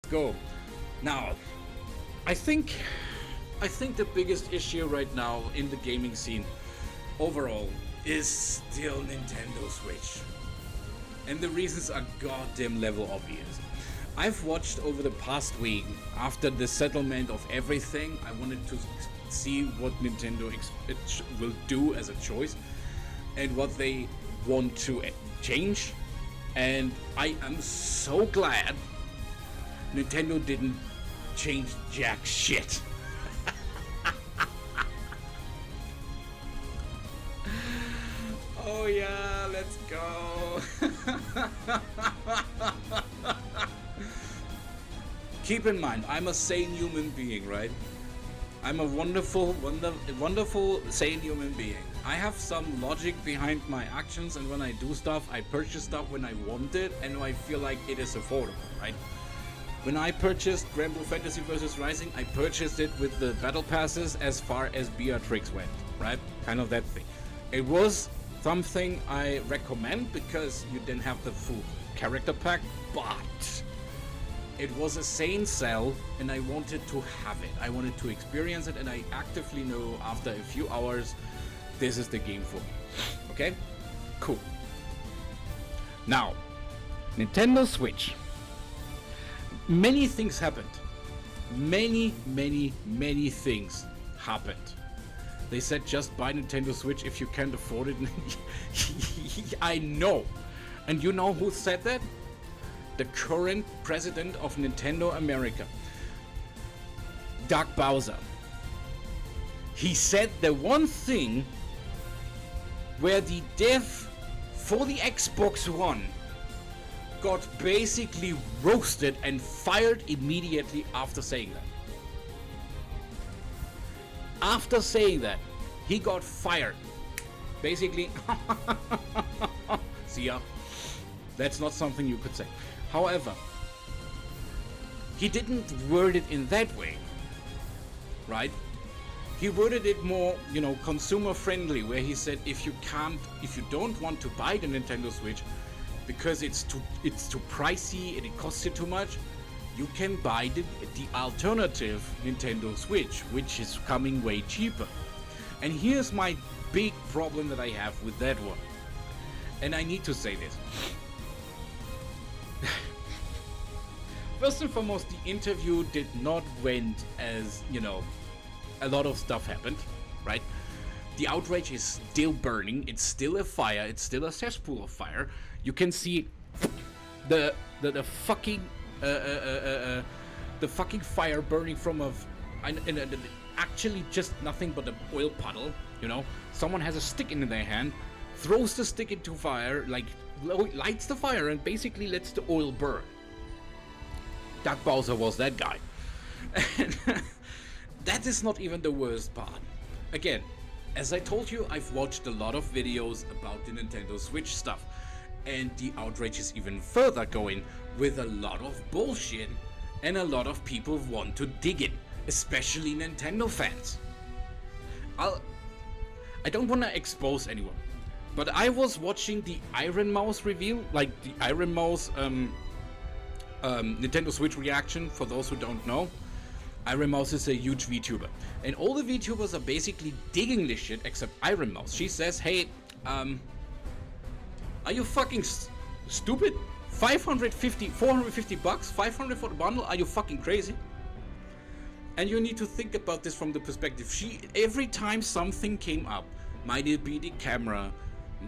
Go. Now, I think the biggest issue right now in the gaming scene overall is still Nintendo Switch. And the reasons are goddamn level obvious. I've watched over the past week, after the settlement of everything, I wanted to see what Nintendo will do as a choice and what they want to change. And I am so glad Nintendo didn't change jack shit. Oh yeah, let's go. Keep in mind, I'm a sane human being, right? I'm a wonderful sane human being. I have some logic behind my actions, and when I do stuff, I purchase stuff when I want it and when I feel like it is affordable, right? When I purchased Granblue Fantasy vs. Rising, I purchased it with the battle passes as far as Beatrix went, right? Kind of that thing. It was something I recommend because you didn't have the full character pack, but it was a sane sell and I wanted to have it. I wanted to experience it, and I actively know after a few hours this is the game for me. Okay? Cool. Now, Nintendo Switch. Many things happened. Many things happened. They said just buy Nintendo Switch if you can't afford it. I know. And you know who said that? The current president of Nintendo America, Doug Bowser. He said the one thing where the dev for the Xbox One got basically roasted and fired immediately after saying that. After saying that, he got fired. Basically, see ya. That's not something you could say. However, he didn't word it in that way, right? He worded it more, consumer friendly, where he said if you don't want to buy the Nintendo Switch because it's too pricey and it costs you too much, you can buy the alternative Nintendo Switch, which is coming way cheaper. And here's my big problem that I have with that one. And I need to say this. First and foremost, the interview did not went as, a lot of stuff happened, right? The outrage is still burning. It's still a fire. It's still a cesspool of fire. You can see the fucking fire burning from actually just nothing but an oil puddle. Someone has a stick in their hand, throws the stick into fire, lights the fire, and basically lets the oil burn. Doug Bowser was that guy. And that is not even the worst part. Again, as I told you, I've watched a lot of videos about the Nintendo Switch stuff, and the outrage is even further going with a lot of bullshit, and a lot of people want to dig in, especially Nintendo fans. I don't want to expose anyone, but I was watching the Iron Mouse reveal, the Iron Mouse Nintendo Switch reaction. For those who don't know, Iron Mouse is a huge VTuber, and all the VTubers are basically digging this shit except Iron Mouse. She says, hey, are you fucking stupid? 450 bucks, 500 for the bundle? Are you fucking crazy? And you need to think about this from the perspective. Every time something came up, might it be the camera,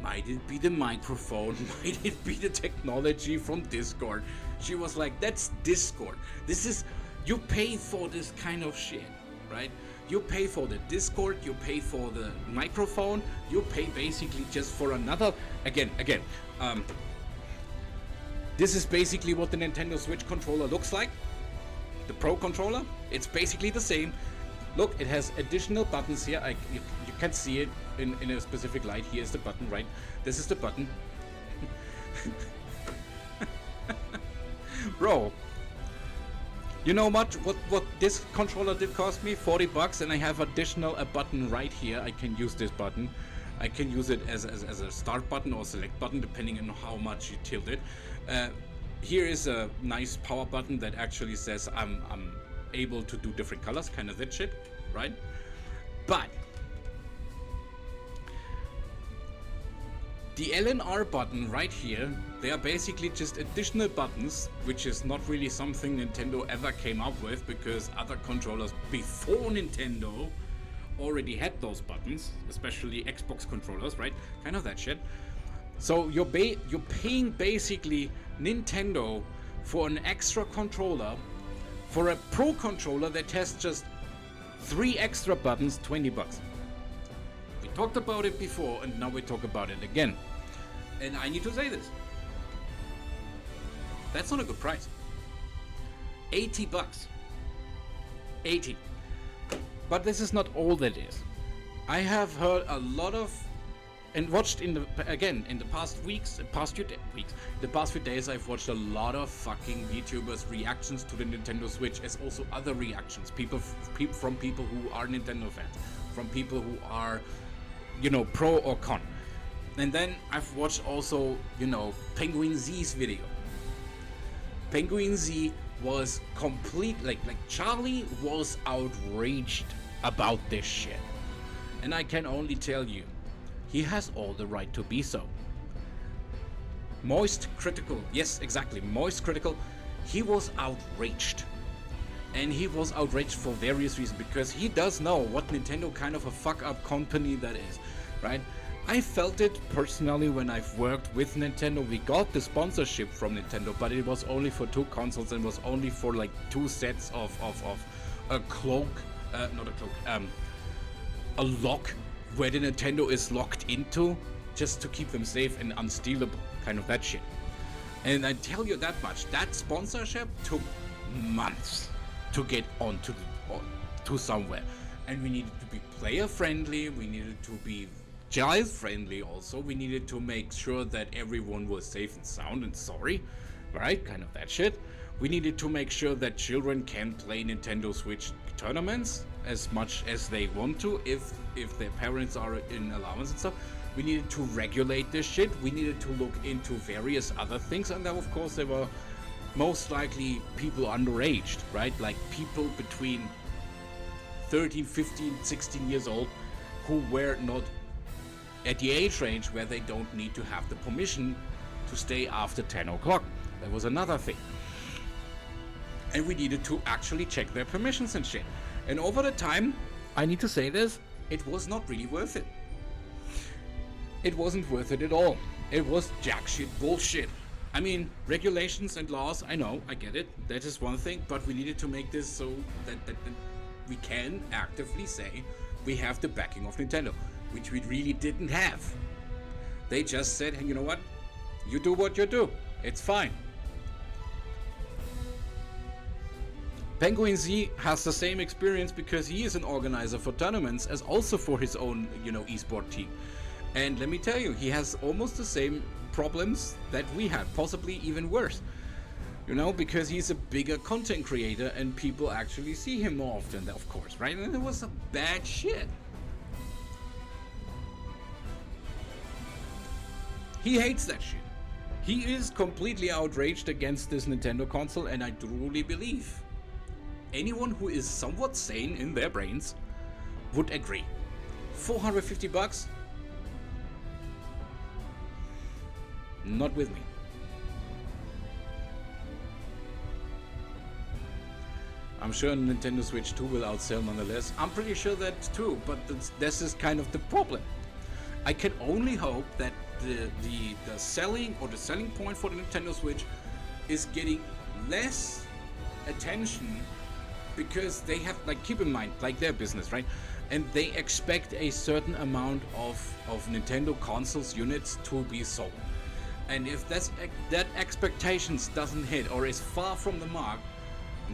might it be the microphone, might it be the technology from Discord, she was like, that's Discord. You pay for this kind of shit, right? You pay for the Discord, you pay for the microphone, you pay basically just for another, this is basically what the Nintendo Switch controller looks like. The Pro controller, it's basically the same. Look, it has additional buttons here. You can see it in a specific light. Here's the button, right? This is the button. Bro, you know what this controller did cost me? 40 bucks, and I have a button right here. I can use this button. I can use it as a start button or select button, depending on how much you tilt it. here is a nice power button that actually says I'm able to do different colors, kind of that shit, right? But the LNR button right here, they are basically just additional buttons, which is not really something Nintendo ever came up with, because other controllers before Nintendo already had those buttons, especially Xbox controllers, right? Kind of that shit. So you're paying basically Nintendo for an extra controller, for a Pro controller that has just 3 extra buttons, $20. We talked about it before, and now we talk about it again. And I need to say this. That's not a good price. $80. 80. But this is not all that is. I have heard a lot of, and watched in the past few days, I've watched a lot of fucking YouTubers' reactions to the Nintendo Switch, as also other reactions. From people who are Nintendo fans, from people who are, pro or con. And then I've watched also, Penguin Z's video. Penguin Z was like Charlie was outraged about this shit. And I can only tell you, he has all the right to be so. Moist Critical, yes, exactly, Moist Critical, he was outraged. And he was outraged for various reasons, because he does know what Nintendo kind of a fuck-up company that is, right? I felt it personally when I've worked with Nintendo. We got the sponsorship from Nintendo, but it was only for 2 consoles and was only for like 2 sets of a cloak, a lock where the Nintendo is locked into, just to keep them safe and unstealable, kind of that shit. And I tell you that much, that sponsorship took months to get onto to somewhere. And we needed to be player friendly, we needed to be child friendly also, we needed to make sure that everyone was safe and sound and sorry, right? Kind of that shit. We needed to make sure that children can play Nintendo Switch tournaments as much as they want to, if their parents are in allowance and stuff. We needed to regulate this shit. We needed to look into various other things, and then of course there were most likely people underage, right? Like people between 13, 15, 16 years old who were not at the age range where they don't need to have the permission to stay after 10 o'clock. That was another thing. And we needed to actually check their permissions and shit. And over the time, I need to say this, it was not really worth it. It wasn't worth it at all. It was jack shit bullshit. I mean, regulations and laws, I know, I get it. That is one thing, but we needed to make this so that we can actively say we have the backing of Nintendo, which we really didn't have. They just said, hey, you know what? You do what you do. It's fine. Penguin Z has the same experience because he is an organizer for tournaments as also for his own, esport team. And let me tell you, he has almost the same problems that we had, possibly even worse. Because he's a bigger content creator and people actually see him more often, of course, right? And it was some bad shit. He hates that shit. He is completely outraged against this Nintendo console, and I truly believe anyone who is somewhat sane in their brains would agree. $450? Not with me. I'm sure Nintendo Switch 2 will outsell nonetheless. I'm pretty sure that too, but this is kind of the problem. I can only hope that the selling point for the Nintendo Switch is getting less attention, because they have, keep in mind, their business, right? And they expect a certain amount of Nintendo consoles units to be sold. And if that expectations doesn't hit or is far from the mark,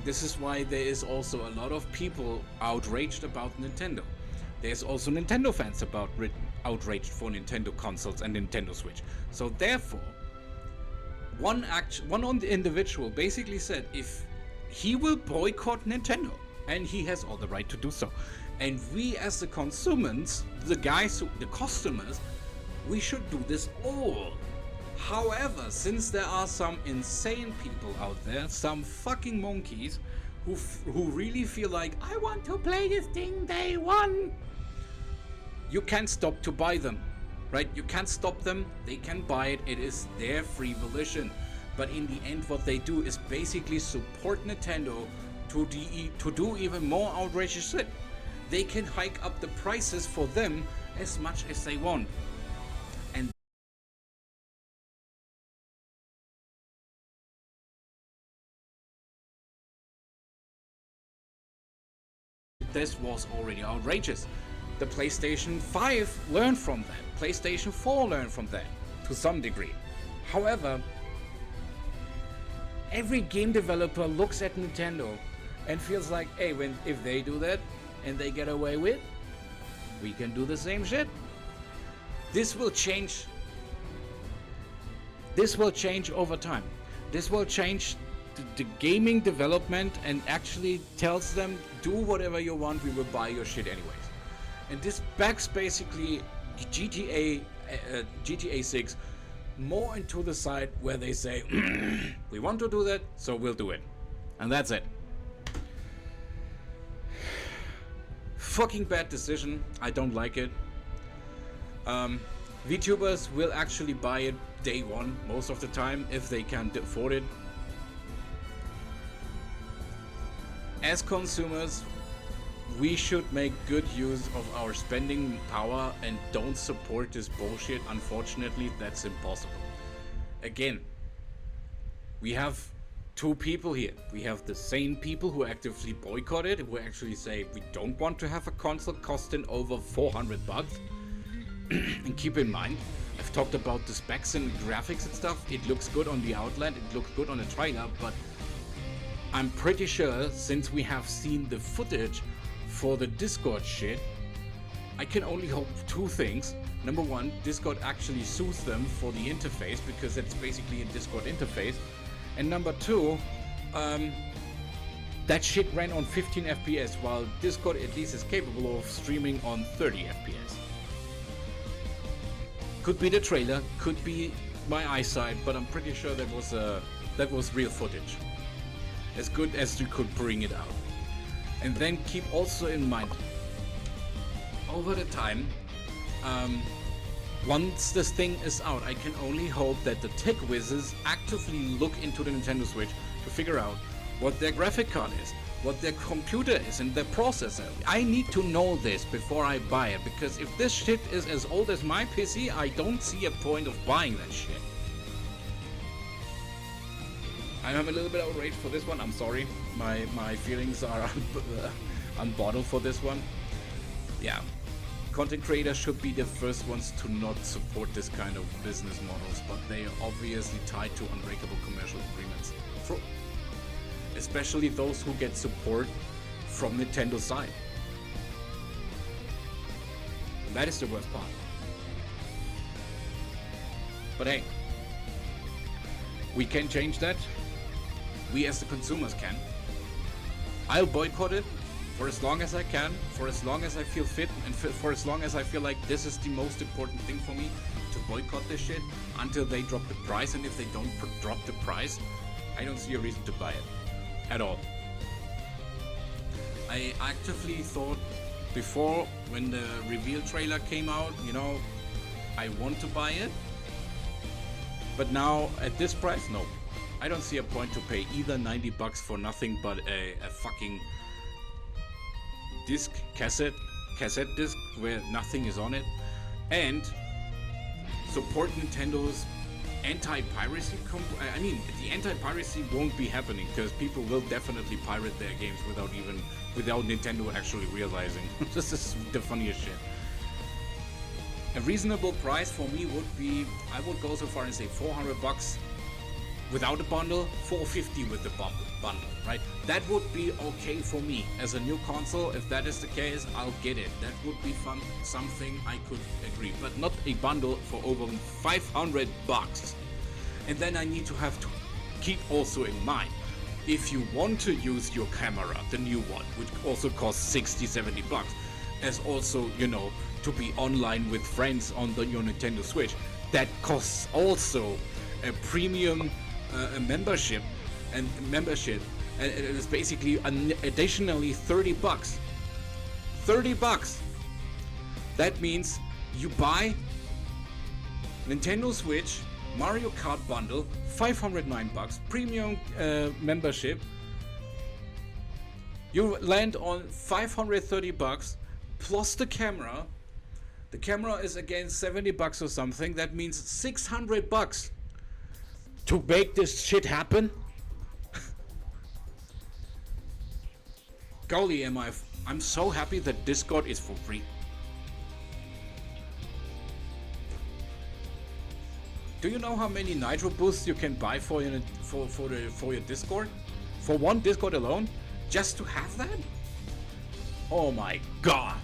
this is why there is also a lot of people outraged about Nintendo. There's also Nintendo fans outraged for Nintendo consoles and Nintendo Switch. So therefore, one individual basically said if he will boycott Nintendo, and he has all the right to do so. And we as the consumers, the customers, we should do this all. However, since there are some insane people out there, some fucking monkeys who really feel like, I want to play this thing day one, you can't stop to buy them, right? You can't stop them. They can buy it. It is their free volition. But in the end, what they do is basically support Nintendo to do even more outrageous shit. They can hike up the prices for them as much as they want. And this was already outrageous. The PlayStation 5 learned from that. PlayStation 4 learned from that to some degree. However, every game developer looks at Nintendo and feels like, hey, if they do that and they get away with, we can do the same shit. This will change. This will change over time. This will change the gaming development and actually tells them, do whatever you want, we will buy your shit anyways. And this backs basically GTA 6 more into the side where they say, we want to do that, so we'll do it. And that's it. Fucking bad decision. I don't like it. VTubers will actually buy it day one most of the time if they can afford it. As consumers, we should make good use of our spending power and don't support this bullshit. Unfortunately, that's impossible. Again, we have two people here. We have the sane people who actively boycott it, who actually say we don't want to have a console costing over $400. And keep in mind, I've talked about the specs and graphics and stuff. It looks good on the outlet, it looks good on the trailer, but I'm pretty sure since we have seen the footage for the Discord shit, I can only hope two things. Number one, Discord actually sues them for the interface because that's basically a Discord interface. And number two, that shit ran on 15 FPS while Discord at least is capable of streaming on 30 FPS. Could be the trailer, could be my eyesight, but I'm pretty sure that was real footage. As good as you could bring it out. And then keep also in mind, over the time, once this thing is out, I can only hope that the tech whizzes actively look into the Nintendo Switch to figure out what their graphic card is, what their computer is, and their processor. I need to know this before I buy it, because if this shit is as old as my PC, I don't see a point of buying that shit. I'm a little bit outraged for this one, I'm sorry. My feelings are unbottled for this one. Yeah, content creators should be the first ones to not support this kind of business models, but they are obviously tied to unbreakable commercial agreements. Especially those who get support from Nintendo's side. That is the worst part. But hey, we can change that. We as the consumers can. I'll boycott it for as long as I can, for as long as I feel fit, and for as long as I feel like this is the most important thing for me, to boycott this shit until they drop the price. And if they don't drop the price, I don't see a reason to buy it at all. I actively thought before, when the reveal trailer came out, you know, I want to buy it, but now at this price, no. I don't see a point to pay either $90 for nothing but a fucking disc, cassette disc where nothing is on it, and support Nintendo's anti-piracy. I mean, the anti-piracy won't be happening because people will definitely pirate their games without Nintendo actually realizing. This is the funniest shit. A reasonable price for me would be, I would go so far and say $400 without a bundle, $450 with the bundle, right? That would be okay for me as a new console. If that is the case, I'll get it. That would be fun, something I could agree, but not a bundle for over $500. And then I need to have to keep also in mind, if you want to use your camera, the new one, which also costs $60-70, as also, you know, to be online with friends on your Nintendo Switch, that costs also a premium membership, and it is basically an additionally $30. $30. That means you buy Nintendo Switch, Mario Kart bundle, $509, premium membership. You land on $530 plus the camera. The camera is again $70 or something. That means $600 to make this shit happen. Golly, I'm so happy that Discord is for free. Do you know how many Nitro boosts you can buy for your Discord? For one Discord alone? Just to have that? Oh my god.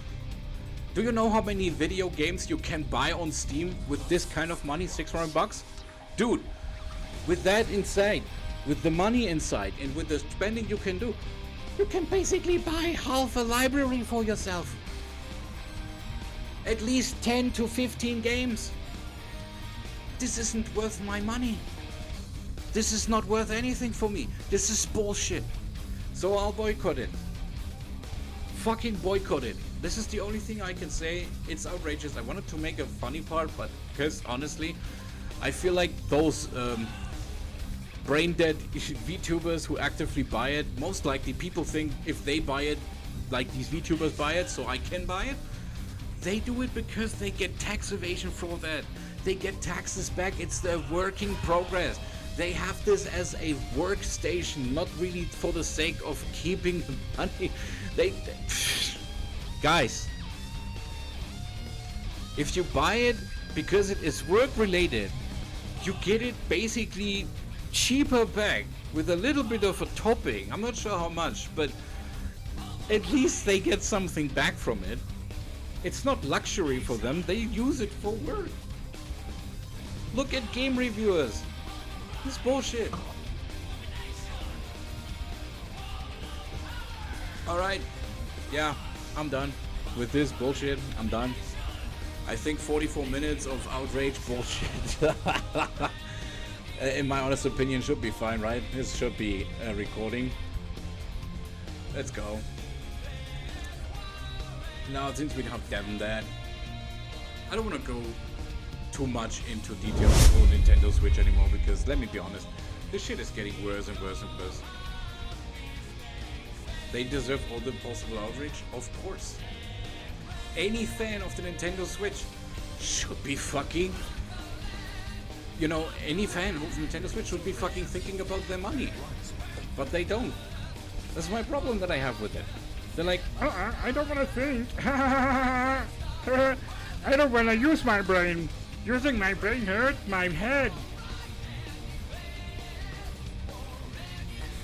Do you know how many video games you can buy on Steam with this kind of money? $600? Dude, with that inside, with the money inside, and with the spending you can do, you can basically buy half a library for yourself. At least 10 to 15 games. This isn't worth my money. This is not worth anything for me. This is bullshit. So I'll boycott it. Fucking boycott it. This is the only thing I can say. It's outrageous. I wanted to make a funny part, but because honestly, I feel like those brain dead VTubers who actively buy it, most likely people think if they buy it, like these VTubers buy it, so I can buy it. They do it because they get tax evasion for that. They get taxes back. It's their work in progress. They have this as a workstation, not really for the sake of keeping the money. Guys, if you buy it because it is work related, you get it basically cheaper back with a little bit of a topping. I'm not sure how much, but at least they get something back from it. It's not luxury for them. They use it for work. Look at game reviewers. This bullshit. Alright. Yeah, I'm done with this bullshit. I'm done. I think 44 minutes of outrage bullshit. In my honest opinion, should be fine, right? This should be a recording. Let's go. Now, since we have done that, I don't want to go too much into details for Nintendo Switch anymore, because let me be honest, this shit is getting worse and worse and worse. They deserve all the possible outrage, of course. Any fan of the Nintendo Switch should be fucking, any fan of Nintendo Switch should be fucking thinking about their money. But they don't. That's my problem that I have with it. They're like, I don't want to think. I don't want to use my brain. Using my brain hurts my head.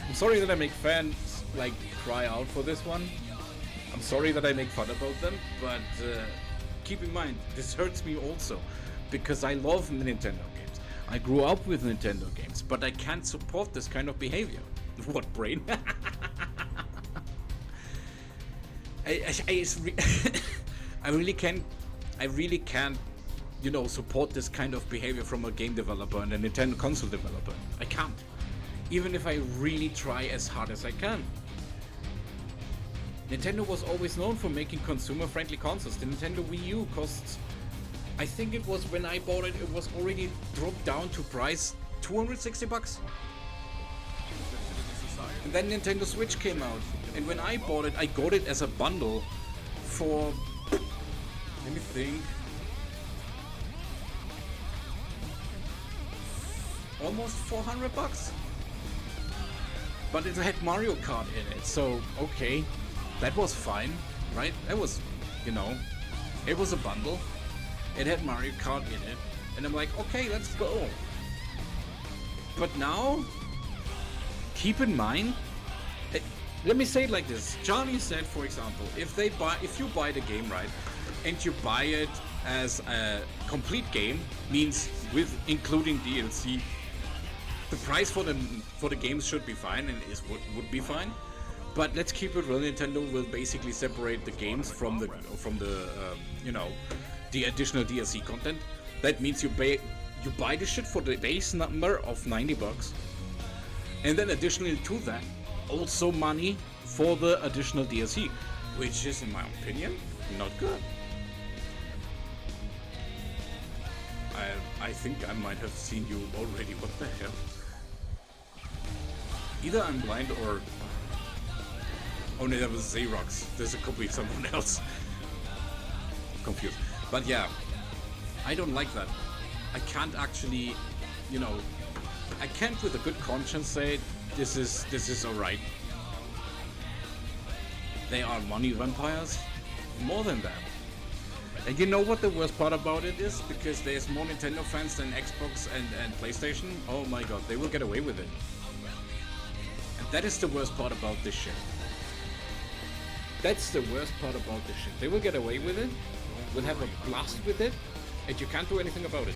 I'm sorry that I make fans cry out for this one. I'm sorry that I make fun about them, but keep in mind, this hurts me also, because I love Nintendo games. I grew up with Nintendo games, but I can't support this kind of behavior. What brain? I really can't, support this kind of behavior from a game developer and a Nintendo console developer. I can't. Even if I really try as hard as I can. Nintendo was always known for making consumer-friendly consoles. The Nintendo Wii U costs, I think it was when I bought it, it was already dropped down to price $260. And then Nintendo Switch came out. And when I bought it, I got it as a bundle for, let me think, almost $400. But it had Mario Kart in it, so okay, that was fine, right? That was, it was a bundle. It had Mario Kart in it, and I'm like, okay, let's go. But now, keep in mind, let me say it like this. Johnny said, for example, if you buy the game, right, and you buy it as a complete game, means with including DLC, the price for the games should be fine and would be fine. But let's keep it real. Nintendo will basically separate the games from the the additional DLC content. That means you You buy the shit for the base number of $90, and then additionally to that, also money for the additional DLC, which is, in my opinion, not good. I think I might have seen you already. What the hell? Either I'm blind or... Oh no, that was Xerox. This could be someone else. Confused. But yeah, I don't like that. I can't actually, you know, I can't with a good conscience say this is alright. They are money vampires. More than that. And you know what the worst part about it is? Because there's more Nintendo fans than Xbox and PlayStation. Oh my god, they will get away with it. And that is the worst part about this shit. That's the worst part about this shit. They will get away with it, will have a blast with it, and you can't do anything about it.